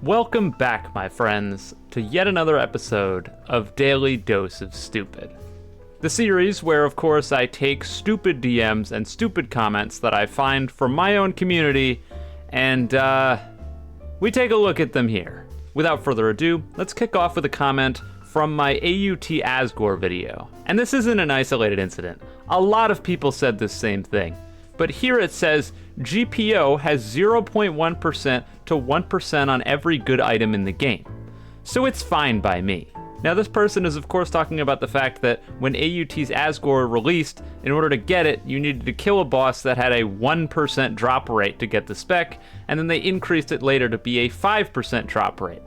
Welcome back, my friends, to yet another episode of Daily Dose of Stupid. The series where, of course, I take stupid DMs and stupid comments that I find from my own community, and, we take a look at them here. Without further ado, let's kick off with a comment from my AUT Asgore video. And this isn't an isolated incident. A lot of people said this same thing. But here it says, GPO has 0.1% to 1% on every good item in the game. So it's fine by me. Now this person is of course talking about the fact that when AUT's Asgore released, in order to get it, you needed to kill a boss that had a 1% drop rate to get the spec, and then they increased it later to be a 5% drop rate.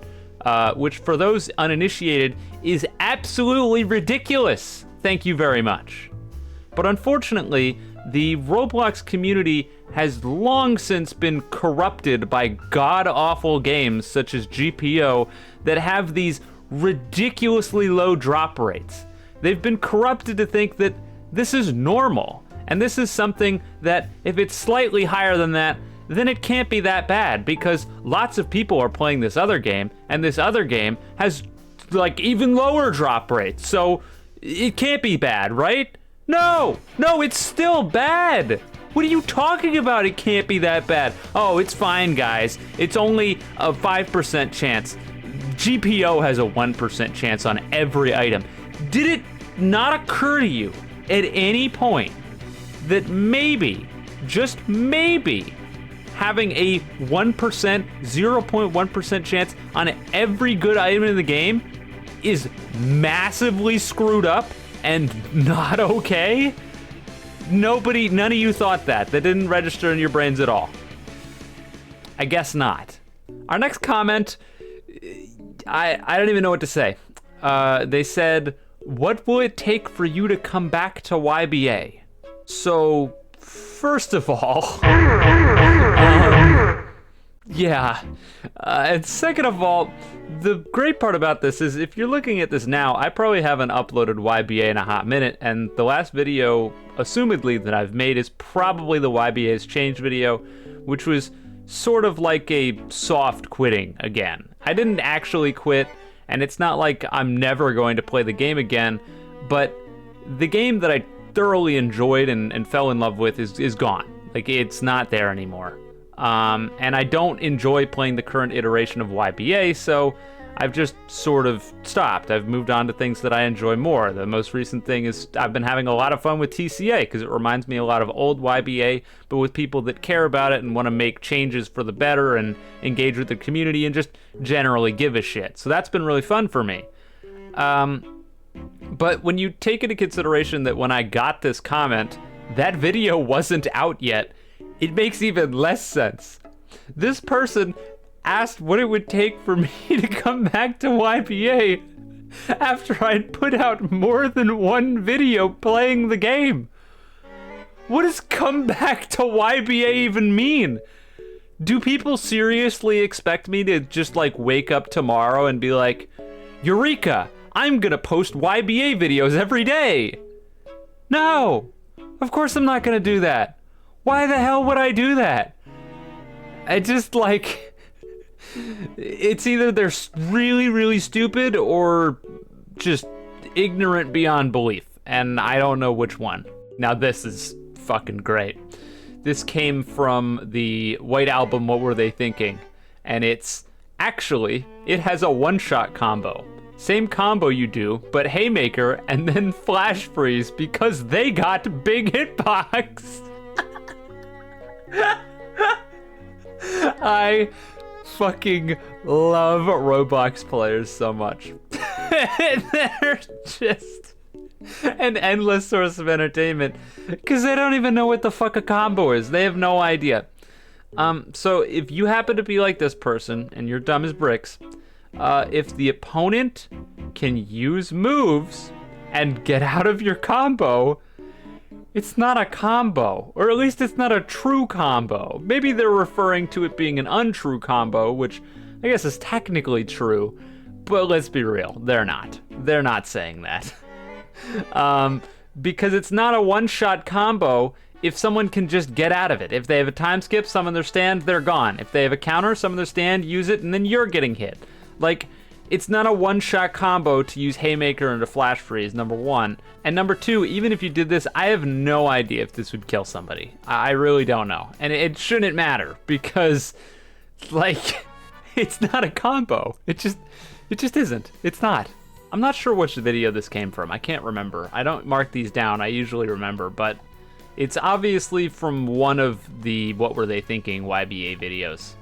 Which for those uninitiated is absolutely ridiculous. Thank you very much. But unfortunately, the Roblox community has long since been corrupted by god-awful games such as GPO that have these ridiculously low drop rates. They've been corrupted to think that this is normal, and this is something that if it's slightly higher than that, then it can't be that bad because lots of people are playing this other game, and this other game has like even lower drop rates, so it can't be bad, right? No, it's still bad. What are you talking about? It can't be that bad. Oh, it's fine, guys. It's only a 5% chance. GPO has a 1% chance on every item. Did it not occur to you at any point that maybe, just maybe, having a 1%, 0.1% chance on every good item in the game is massively screwed up and not okay? None of you thought that. That didn't register in your brains at all. I guess not. Our next comment, I don't even know what to say. They said, what will it take for you to come back to YBA? So, first of all, yeah. And second of all, the great part about this is if you're looking at this now, I probably haven't uploaded YBA in a hot minute, and the last video, assumedly, that I've made is probably the YBA's change video, which was sort of like a soft quitting again. I didn't actually quit, and it's not like I'm never going to play the game again, but the game that I thoroughly enjoyed and fell in love with is gone. Like, it's not there anymore. And I don't enjoy playing the current iteration of YBA, so I've just sort of stopped. I've moved on to things that I enjoy more. The most recent thing is I've been having a lot of fun with TCA because it reminds me a lot of old YBA, but with people that care about it and want to make changes for the better and engage with the community and just generally give a shit. So that's been really fun for me. But when you take into consideration that when I got this comment, that video wasn't out yet, it makes even less sense. This person asked what it would take for me to come back to YBA after I'd put out more than one video playing the game. What does come back to YBA even mean? Do people seriously expect me to just like wake up tomorrow and be like, Eureka, I'm gonna post YBA videos every day? No, of course I'm not gonna do that. Why the hell would I do that? I just like, it's either they're really, really stupid or just ignorant beyond belief. And I don't know which one. Now this is fucking great. This came from the White Album, What Were They Thinking? And it has a one-shot combo. Same combo you do, but Haymaker and then Flash Freeze because they got big hitbox. I fucking love Roblox players so much. They're just an endless source of entertainment because they don't even know what the fuck a combo is. They have no idea. So if you happen to be like this person and you're dumb as bricks, if the opponent can use moves and get out of your combo, it's not a combo, or at least it's not a true combo. Maybe they're referring to it being an untrue combo, which I guess is technically true, but let's be real, they're not. They're not saying that. Because it's not a one-shot combo, if someone can just get out of it. If they have a time skip, some on their stand, they're gone. If they have a counter, some on their stand, use it, and then you're getting hit. Like, it's not a one-shot combo to use Haymaker into Flash Freeze, number one. And number two, even if you did this, I have no idea if this would kill somebody. I really don't know. And it shouldn't matter, because, like, it's not a combo. It just isn't. It's not. I'm not sure which video this came from. I can't remember. I don't mark these down. I usually remember, but it's obviously from one of the What Were They Thinking YBA videos.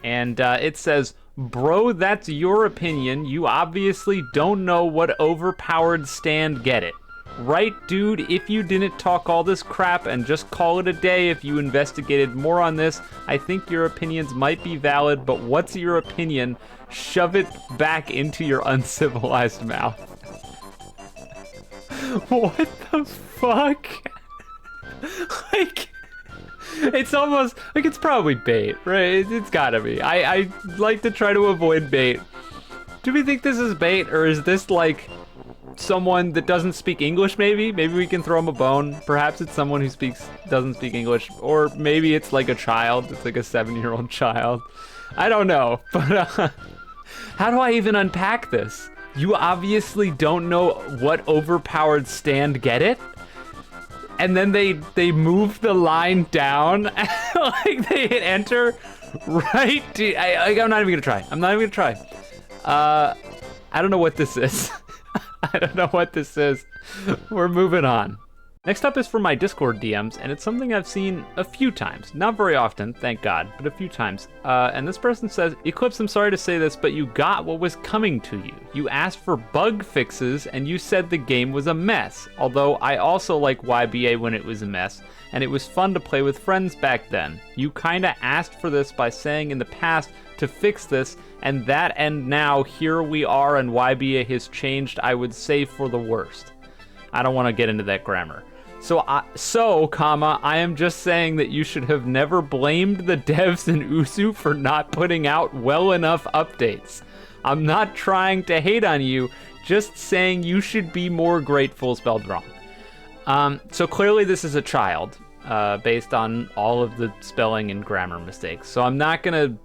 And it says, "Bro, that's your opinion. You obviously don't know what overpowered stand, get it. Right, dude, if you didn't talk all this crap and just call it a day if you investigated more on this, I think your opinions might be valid, but what's your opinion? Shove it back into your uncivilized mouth." What the fuck? Like, it's almost like it's probably bait, right? It's gotta be. I like to try to avoid bait. Do we think this is bait, or is this like someone that doesn't speak English? Maybe we can throw him a bone. Perhaps it's someone who doesn't speak English, or maybe it's like a child. It's like a 7-year-old child. I don't know, but how do I even unpack this? You obviously don't know what overpowered stand, get it? And then they move the line down, like they hit enter, right? I'm not even gonna try. I'm not even gonna try. I don't know what this is. I don't know what this is. We're moving on. Next up is from my Discord DMs, and it's something I've seen a few times. Not very often, thank God, but a few times. And this person says, "Eclipse, I'm sorry to say this, but you got what was coming to you. You asked for bug fixes, and you said the game was a mess. Although I also like YBA when it was a mess, and it was fun to play with friends back then. You kinda asked for this by saying in the past to fix this, and now here we are, and YBA has changed, I would say, for the worst." I don't want to get into that grammar. I am just saying that you should have never blamed the devs in Usu for not putting out well enough updates. I'm not trying to hate on you, just saying you should be more grateful, spelled wrong. So clearly this is a child, based on all of the spelling and grammar mistakes. So I'm not gonna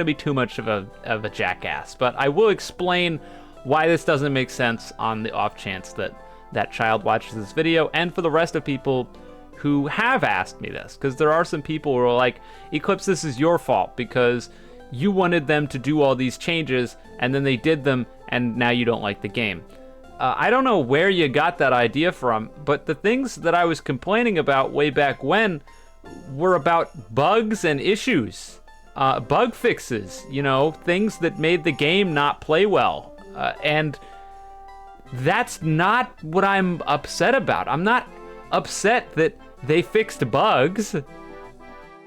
be too much of a jackass, but I will explain why this doesn't make sense on the off chance that child watches this video, and for the rest of people who have asked me this, because there are some people who are like, "Eclipse, this is your fault because you wanted them to do all these changes and then they did them and now you don't like the game." I don't know where you got that idea from, but the things that I was complaining about way back when were about bugs and issues, bug fixes, things that made the game not play well, and that's not what I'm upset about. I'm not upset that they fixed bugs.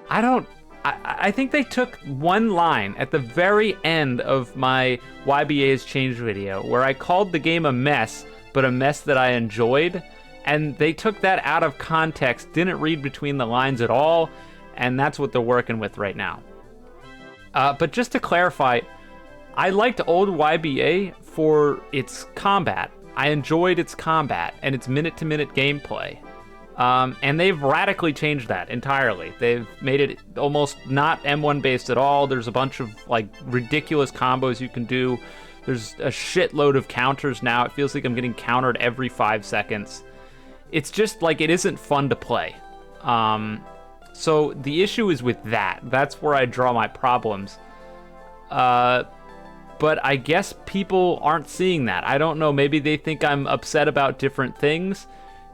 I think they took one line at the very end of my YBA's Change video where I called the game a mess, but a mess that I enjoyed, and they took that out of context, didn't read between the lines at all, and that's what they're working with right now. But just to clarify, I liked old YBA for its combat. I enjoyed its combat and its minute-to-minute gameplay. And they've radically changed that entirely. They've made it almost not M1 based at all. There's a bunch of like ridiculous combos you can do. There's a shitload of counters now. It feels like I'm getting countered every 5 seconds. It's just like, it isn't fun to play. So the issue is with that. That's where I draw my problems. But I guess people aren't seeing that. I don't know, maybe they think I'm upset about different things.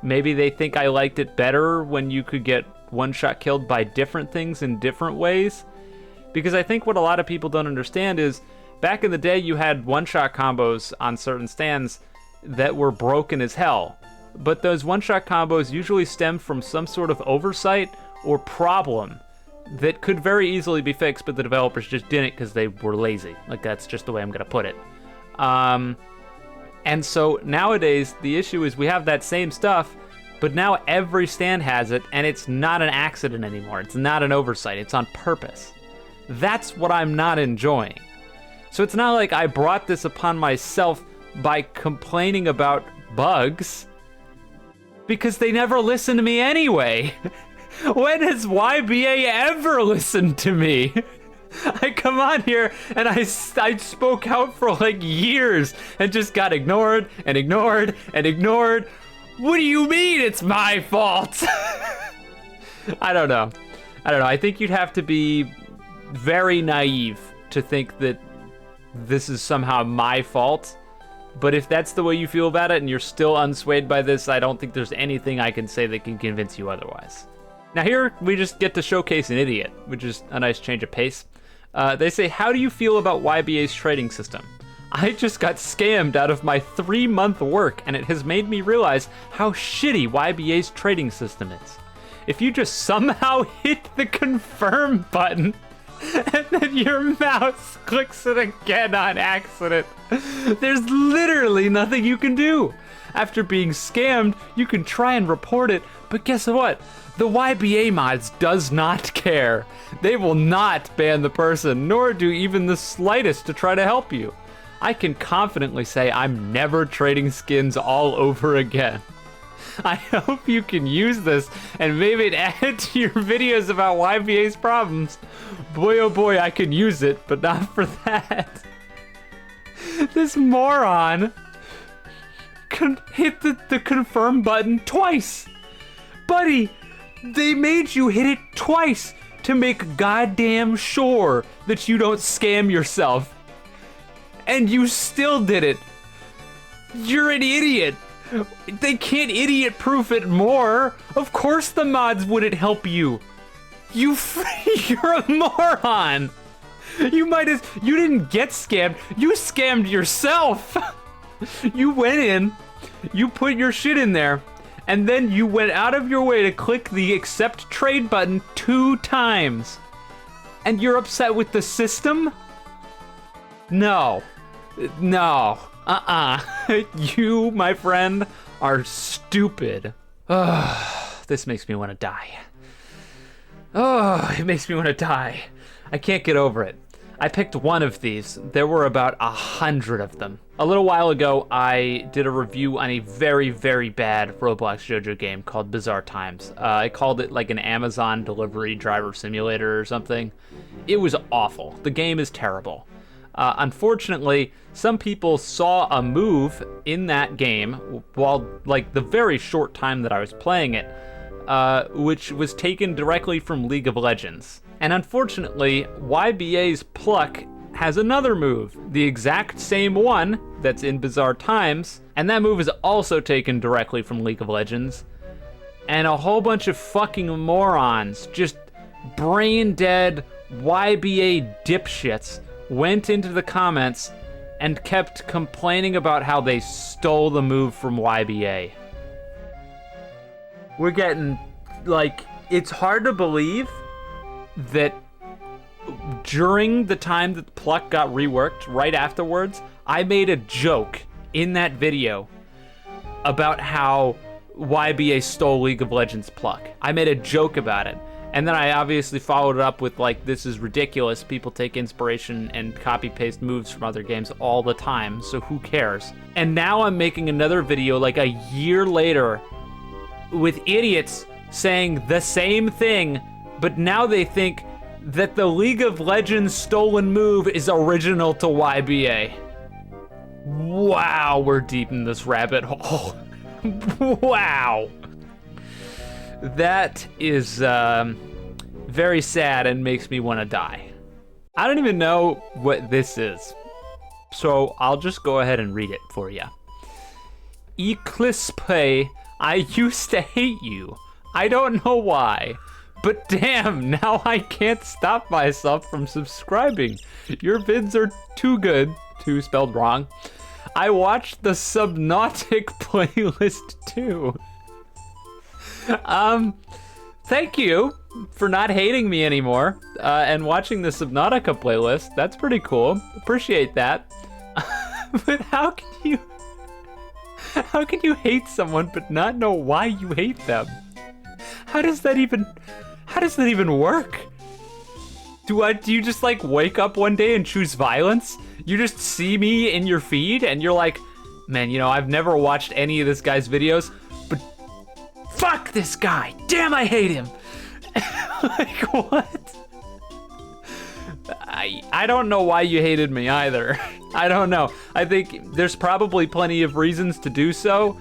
Maybe they think I liked it better when you could get one-shot killed by different things in different ways. Because I think what a lot of people don't understand is, back in the day you had one-shot combos on certain stands that were broken as hell. But those one-shot combos usually stem from some sort of oversight or problem that could very easily be fixed, but the developers just didn't because they were lazy. Like, that's just the way I'm gonna put it. And so nowadays, the issue is we have that same stuff, but now every stand has it, and it's not an accident anymore. It's not an oversight, it's on purpose. That's what I'm not enjoying. So it's not like I brought this upon myself by complaining about bugs. because they never listen to me anyway. When has YBA ever listened to me? I come on here and I spoke out for like years and just got ignored and ignored and ignored. What do you mean it's my fault? I don't know. I think you'd have to be very naive to think that this is somehow my fault. But if that's the way you feel about it and you're still unswayed by this, I don't think there's anything I can say that can convince you otherwise. Now here, we just get to showcase an idiot, which is a nice change of pace. They say, how do you feel about YBA's trading system? I just got scammed out of my 3-month work, and it has made me realize how shitty YBA's trading system is. If you just somehow hit the confirm button, and then your mouse clicks it again on accident, there's literally nothing you can do. After being scammed, you can try and report it, but guess what? The YBA mods does not care. They will not ban the person, nor do even the slightest to try to help you. I can confidently say I'm never trading skins all over again. I hope you can use this and maybe add to your videos about YBA's problems. Boy oh boy, I can use it, but not for that. This moron hit the confirm button twice. Buddy, they made you hit it twice to make goddamn sure that you don't scam yourself. And you still did it. You're an idiot. They can't idiot-proof it more. Of course the mods wouldn't help you. You're a moron. You didn't get scammed. You scammed yourself. You went in, you put your shit in there, and then you went out of your way to click the accept trade button 2 times. And you're upset with the system? No. You, my friend, are stupid. This makes me want to die. It makes me want to die. I can't get over it. I picked one of these. There were about 100 of them. A little while ago, I did a review on a very, very bad Roblox JoJo game called Bizarre Times. I called it like an Amazon delivery driver simulator or something. It was awful. The game is terrible. Unfortunately, some people saw a move in that game while, like, the very short time that I was playing it, which was taken directly from League of Legends. And unfortunately, YBA's Pluck has another move, the exact same one that's in Bizarre Times, and that move is also taken directly from League of Legends. And a whole bunch of fucking morons, just brain dead YBA dipshits, went into the comments and kept complaining about how they stole the move from YBA. We're getting, like, it's hard to believe that during the time that Pluck got reworked, right afterwards, I made a joke in that video about how YBA stole League of Legends Pluck. I made a joke about it. And then I obviously followed it up with, like, this is ridiculous. People take inspiration and copy-paste moves from other games all the time, so who cares? And now I'm making another video, like, a year later with idiots saying the same thing, but now they think that the League of Legends stolen move is original to YBA. Wow, we're deep in this rabbit hole. Wow. That is very sad and makes me want to die. I don't even know what this is, so I'll just go ahead and read it for you. Eclipse, I used to hate you. I don't know why, but damn, now I can't stop myself from subscribing. Your vids are too good, too spelled wrong. I watched the Subnautic playlist too. Thank you for not hating me anymore, and watching the Subnautica playlist. That's pretty cool. Appreciate that. But how can you hate someone but not know why you hate them? How does that even work? Do you just, like, wake up one day and choose violence? You just see me in your feed and you're like, man, you know, I've never watched any of this guy's videos, fuck this guy. Damn, I hate him. Like, what? I don't know why you hated me either. I don't know. I think there's probably plenty of reasons to do so,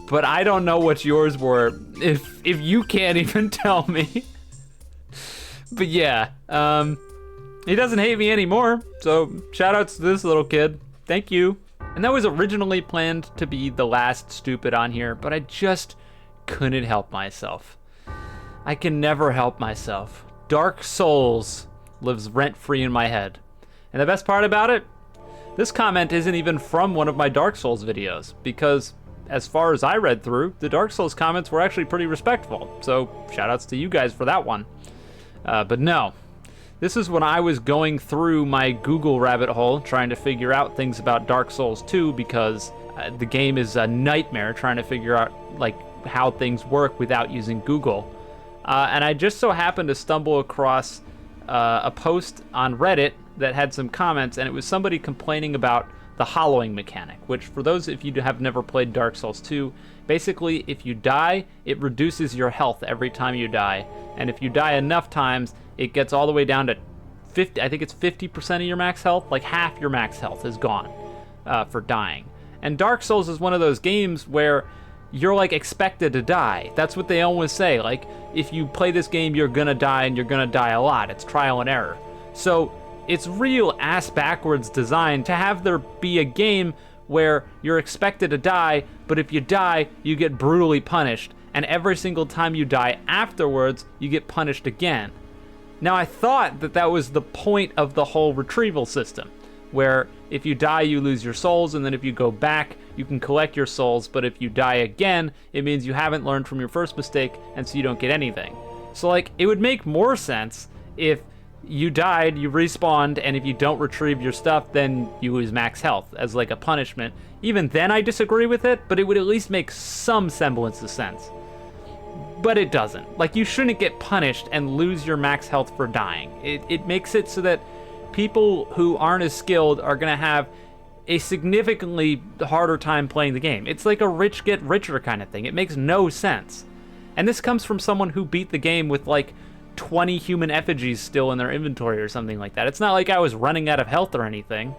but I don't know what yours were if you can't even tell me. But yeah, he doesn't hate me anymore, so shoutouts to this little kid. Thank you. And that was originally planned to be the last stupid on here, but I just couldn't help myself. I can never help myself. Dark Souls lives rent-free in my head. And the best part about it, this comment isn't even from one of my Dark Souls videos, because as far as I read through, the Dark Souls comments were actually pretty respectful, so shoutouts to you guys for that one. But no, this is when I was going through my Google rabbit hole trying to figure out things about Dark Souls 2, because the game is a nightmare trying to figure out like how things work without using Google. And I just so happened to stumble across a post on Reddit that had some comments, and it was somebody complaining about the hollowing mechanic, which for those if you have never played Dark Souls 2, basically if you die, it reduces your health every time you die, and if you die enough times, it gets all the way down to 50, I think it's 50% of your max health, like half your max health is gone for dying. And Dark Souls is one of those games where you're like expected to die. That's what they always say, like if you play this game you're gonna die, and you're gonna die a lot. It's trial and error. So it's real ass backwards design to have there be a game where you're expected to die, but if you die you get brutally punished, and every single time you die afterwards you get punished again. Now I thought that that was the point of the whole retrieval system, where if you die you lose your souls, and then if you go back you can collect your souls, but if you die again it means you haven't learned from your first mistake, and so you don't get anything. So like it would make more sense if you died, you respawned, and if you don't retrieve your stuff then you lose max health as like a punishment. Even then I disagree with it, but it would at least make some semblance of sense. But it doesn't. Like, you shouldn't get punished and lose your max health for dying. It makes it so that people who aren't as skilled are gonna have a significantly harder time playing the game. It's like a rich get richer kind of thing. It makes no sense. And this comes from someone who beat the game with like 20 human effigies still in their inventory or something like that. It's not like I was running out of health or anything.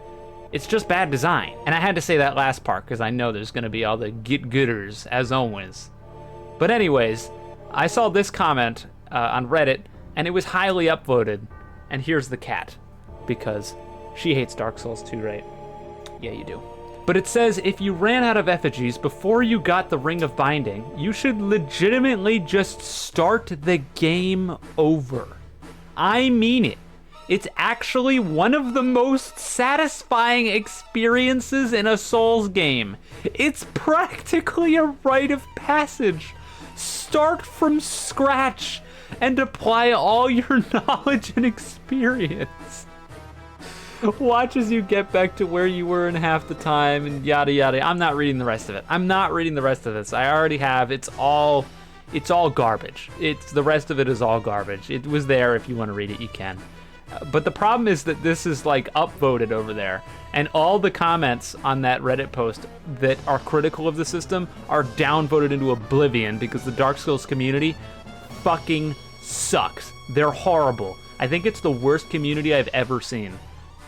It's just bad design. And I had to say that last part because I know there's gonna be all the get-gooders, as always. But anyways, I saw this comment on Reddit, and it was highly upvoted. And here's the cat, because she hates Dark Souls 2, right? Yeah, you do. But it says, if you ran out of effigies before you got the Ring of Binding, you should legitimately just start the game over. I mean it. It's actually one of the most satisfying experiences in a Souls game. It's practically a rite of passage. Start from scratch and apply all your knowledge and experience. Watch as you get back to where you were in half the time and yada yada. I'm not reading the rest of it. I'm not reading the rest of this. I already have. It's all garbage. The rest of it is all garbage. It was there. If you want to read it, you can. But the problem is that this is like upvoted over there, and all the comments on that Reddit post that are critical of the system are downvoted into oblivion because the Dark Souls community fucking sucks. They're horrible. I think it's the worst community I've ever seen.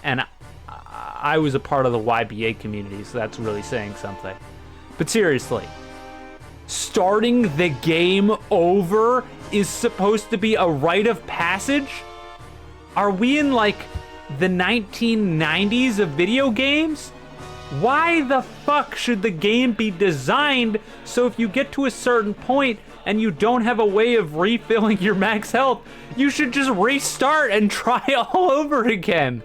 And I was a part of the YBA community, so that's really saying something. But seriously, starting the game over is supposed to be a rite of passage? Are we in like the 1990s of video games? Why the fuck should the game be designed so if you get to a certain point and you don't have a way of refilling your max health, you should just restart and try all over again?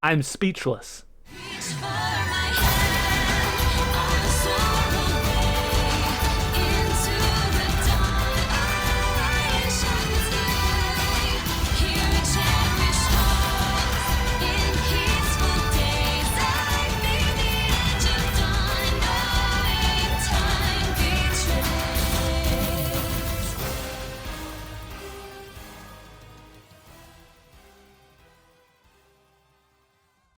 I'm speechless.